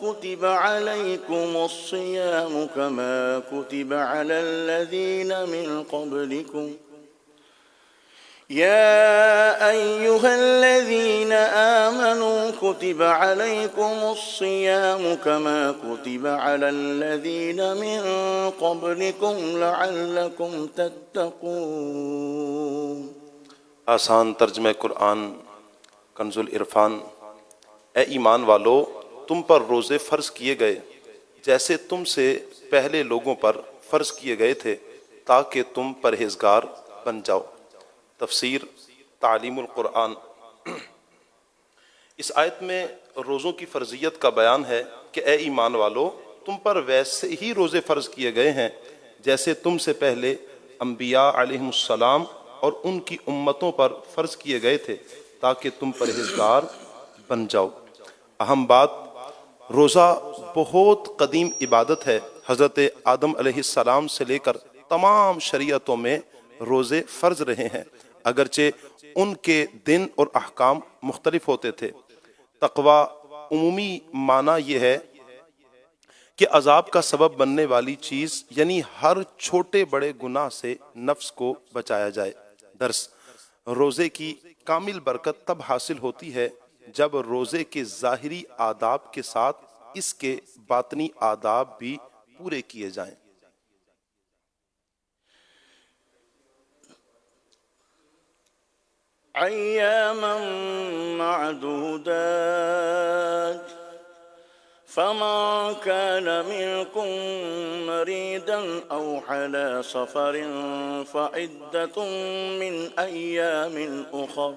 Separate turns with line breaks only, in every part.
كتب عليكم الصيام كما كتب على الذين من قبلكم يا أيها الذين آمنوا كتب عليكم الصيام كما كتب على الذين من قبلكم لعلكم تتقون۔
آسان ترجمہ قرآن کنز العرفان۔ اے ایمان والو، تم پر روزے فرض کیے گئے جیسے تم سے پہلے لوگوں پر فرض کیے گئے تھے تاکہ تم پرہیزگار بن جاؤ۔ تفسیر تعلیم القرآن۔ اس آیت میں روزوں کی فرضیت کا بیان ہے کہ اے ایمان والو، تم پر ویسے ہی روزے فرض کیے گئے ہیں جیسے تم سے پہلے انبیاء علیہم السلام اور ان کی امتوں پر فرض کیے گئے تھے تاکہ تم پرہیزگار بن جاؤ۔ اہم بات، روزہ بہت قدیم عبادت ہے۔ حضرت آدم علیہ السلام سے لے کر تمام شریعتوں میں روزے فرض رہے ہیں، اگرچہ ان کے دن اور احکام مختلف ہوتے تھے۔ تقوی عمومی معنی یہ ہے کہ عذاب کا سبب بننے والی چیز یعنی ہر چھوٹے بڑے گناہ سے نفس کو بچایا جائے۔ درس، روزے کی کامل برکت تب حاصل ہوتی ہے جب روزے کے ظاہری آداب کے ساتھ اس کے باطنی آداب بھی پورے کیے جائیں۔
ایاما معدودات فمن كان منكم مريضا أو على سفر فعدة من أيام أخر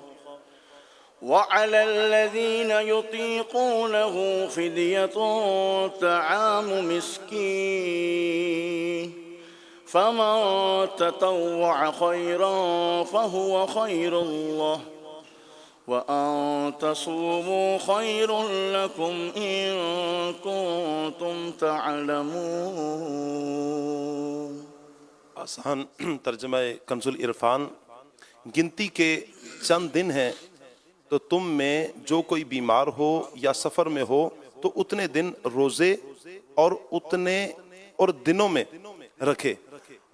وعلى الذين يطيقونه فدية طعام مسكين فمن تطوع خيرا فهو خير له وَأَن تَصُومُوا خَيْرٌ لَكُمْ إِن كُنتُمْ تَعْلَمُونَ۔
آسان ترجمہ کنز العرفان۔ گنتی کے چند دن ہیں تو تم میں جو کوئی بیمار ہو یا سفر میں ہو تو اتنے دن روزے اور دنوں میں رکھے،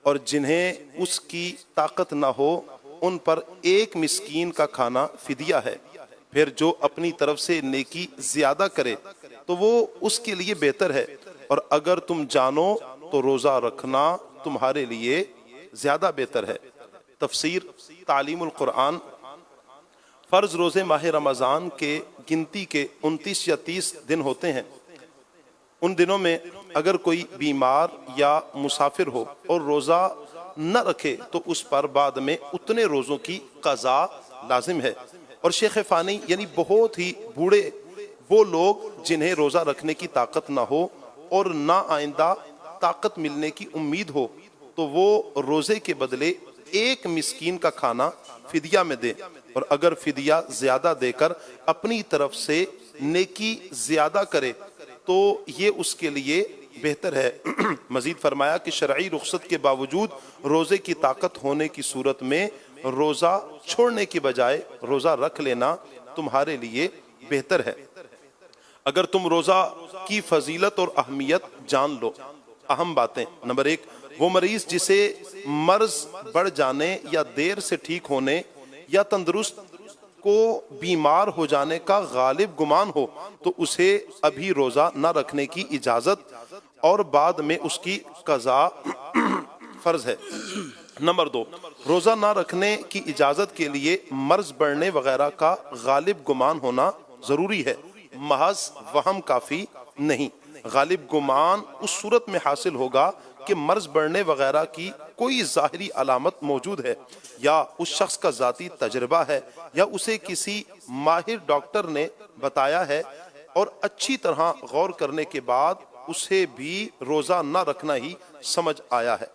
اور جنہیں اس کی طاقت نہ ہو ان پر ایک مسکین کا کھانا فدیہ ہے۔ پھر جو اپنی طرف سے نیکی زیادہ کرے تو وہ اس کے لیے بہتر ہے، اور اگر تم جانو تو روزہ رکھنا تمہارے لیے زیادہ بہتر ہے۔ تفسیر تعلیم القرآن۔ فرض روزے ماہ رمضان کے گنتی کے 29 یا 30 دن ہوتے ہیں۔ ان دنوں میں اگر کوئی بیمار یا مسافر ہو اور روزہ نہ رکھے تو اس پر بعد میں اتنے روزوں کی قضا لازم ہے۔ اور شیخ فانی یعنی بہت ہی بوڑھے وہ لوگ جنہیں روزہ رکھنے کی طاقت نہ ہو اور نہ آئندہ طاقت ملنے کی امید ہو تو وہ روزے کے بدلے ایک مسکین کا کھانا فدیہ میں دے، اور اگر فدیہ زیادہ دے کر اپنی طرف سے نیکی زیادہ کرے تو یہ اس کے لیے بہتر ہے۔ مزید فرمایا کہ شرعی رخصت کے باوجود روزے کی طاقت ہونے کی صورت میں روزہ چھوڑنے کی بجائے روزہ رکھ لینا تمہارے لیے بہتر ہے۔ اگر تم روزہ کی فضیلت اور اہمیت جان لو۔ اہم باتیں، نمبر 1، وہ مریض جسے مرض بڑھ جانے یا دیر سے ٹھیک ہونے یا تندرست کو بیمار ہو جانے کا غالب گمان ہو تو اسے ابھی روزہ نہ رکھنے کی اجازت اور بعد میں اس کی قضا فرض ہے۔ نمبر 2، روزہ نہ رکھنے کی اجازت کے لیے مرض بڑھنے وغیرہ کا غالب گمان ہونا ضروری ہے، محض وہم کافی نہیں۔ غالب گمان اس صورت میں حاصل ہوگا کہ مرض بڑھنے وغیرہ کی کوئی ظاہری علامت موجود ہے، یا اس شخص کا ذاتی تجربہ ہے، یا اسے کسی ماہر ڈاکٹر نے بتایا ہے، اور اچھی طرح غور کرنے کے بعد اسے بھی روزہ نہ رکھنا ہی سمجھ آیا ہے۔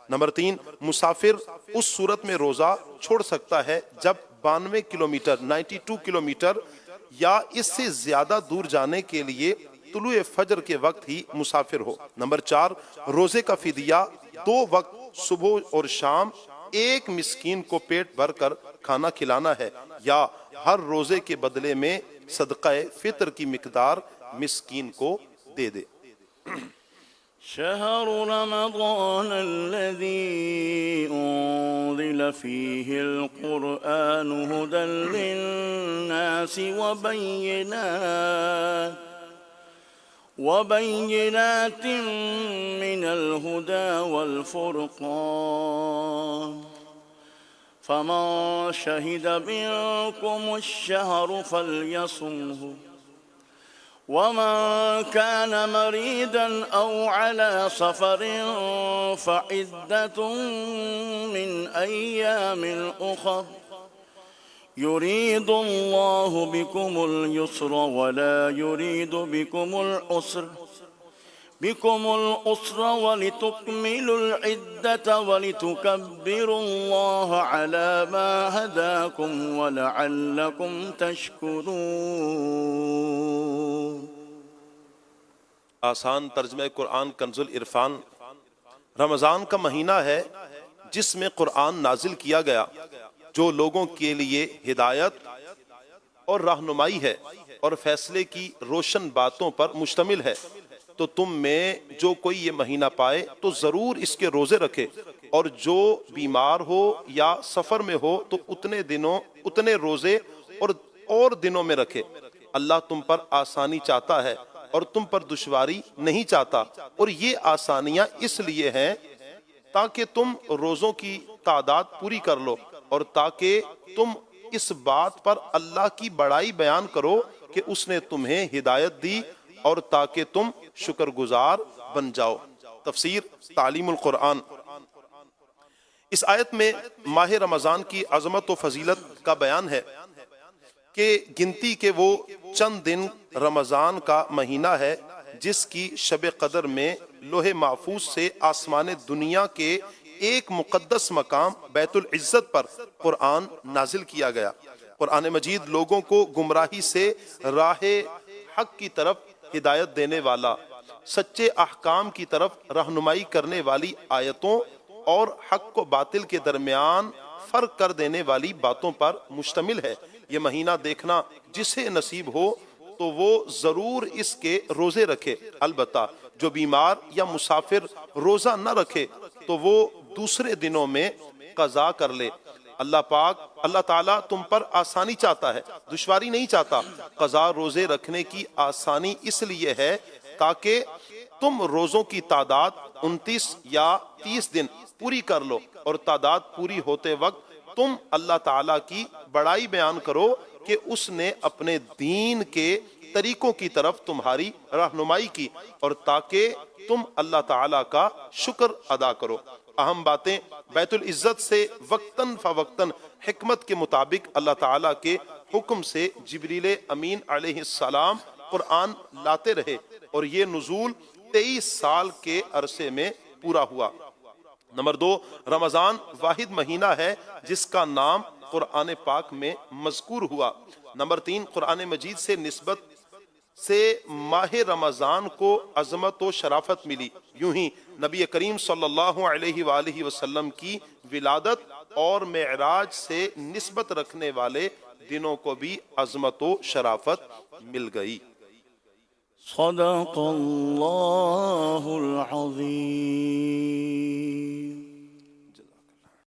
نمبر 3، مسافر اس صورت میں روزہ چھوڑ سکتا ہے جب 92 کلومیٹر 92 کلومیٹر یا اس سے زیادہ دور جانے کے لیے طلوع فجر کے وقت ہی مسافر ہو۔ نمبر 4، روزے کا فدیہ 2 وقت صبح اور شام ایک مسکین کو پیٹ بھر کر کھانا کھلانا ہے، یا ہر روزے کے بدلے میں صدقہ فطر کی مقدار مسکین کو دے دے۔
شهر رمضان الذي أنزل فيه القرآن هدى للناس وبينات من الهدى والفرقان فمن شهد منكم الشهر فليصمه ومن كان مريضا أو على سفر فعدة من أيام أخر يريد الله بكم اليسر ولا يريد بكم العسر ولتكملوا العدة ولتكبروا الله على ما هداكم ولعلكم تشكرون۔
آسان ترجمہ قرآن کنز العرفان۔ رمضان کا مہینہ ہے جس میں قرآن نازل کیا گیا، جو لوگوں کے لیے ہدایت اور رہنمائی ہے اور فیصلے کی روشن باتوں پر مشتمل ہے۔ تو تم میں جو کوئی یہ مہینہ پائے تو ضرور اس کے روزے رکھے، اور جو بیمار ہو یا سفر میں ہو تو اتنے روزے اور دنوں میں رکھے۔ اللہ تم پر آسانی چاہتا ہے اور تم پر دشواری نہیں چاہتا، اور یہ آسانیاں اس لیے ہیں تاکہ تم روزوں کی تعداد پوری کر لو، اور تاکہ تم اس بات پر اللہ کی بڑائی بیان کرو کہ اس نے تمہیں ہدایت دی، اور تاکہ تم شکر گزار بن جاؤ۔ تفسیر تعلیم القرآن۔ اس آیت میں ماہ رمضان کی عظمت و فضیلت کا بیان ہے کہ گنتی کے وہ چند دن رمضان کا مہینہ ہے جس کی شب قدر میں لوح محفوظ سے آسمان دنیا کے ایک مقدس مقام بیت العزت پر قرآن نازل کیا گیا۔ قرآن مجید لوگوں کو گمراہی سے راہ حق کی طرف ہدایت دینے والا، سچے احکام کی طرف رہنمائی کرنے والی آیتوں اور حق و باطل کے درمیان فرق کر دینے والی باتوں پر مشتمل ہے۔ یہ مہینہ دیکھنا جسے نصیب ہو تو وہ ضرور اس کے روزے رکھے، البتہ جو بیمار یا مسافر روزہ نہ رکھے تو وہ دوسرے دنوں میں قضا کر لے۔ اللہ تعالیٰ تم پر آسانی چاہتا ہے، دشواری نہیں چاہتا۔ قضا روزے رکھنے کی آسانی اس لیے ہے تاکہ تم روزوں کی تعداد 29 یا 30 دن پوری کر لو، اور تعداد پوری ہوتے وقت تم اللہ تعالیٰ کی بڑائی بیان کرو کہ اس نے اپنے دین کے طریقوں کی طرف تمہاری رہنمائی کی، اور تاکہ تم اللہ تعالیٰ کا شکر ادا کرو۔ اہم باتیں: بیت العزت سے وقتاً فوقتاً حکمت کے مطابق اللہ تعالیٰ کے حکم سے جبریل امین علیہ السلام قرآن لاتے رہے، اور یہ نزول 23 سال کے عرصے میں پورا ہوا۔ نمبر 2، رمضان واحد مہینہ ہے جس کا نام قرآن پاک میں مذکور ہوا۔ نمبر 3، قرآن مجید سے نسبت سے ماہ رمضان کو عظمت و شرافت ملی، یوں ہی نبی کریم صلی اللہ علیہ وآلہ وسلم کی ولادت اور معراج سے نسبت رکھنے والے دنوں کو بھی عظمت و شرافت مل گئی۔
صدق اللہ العظیم۔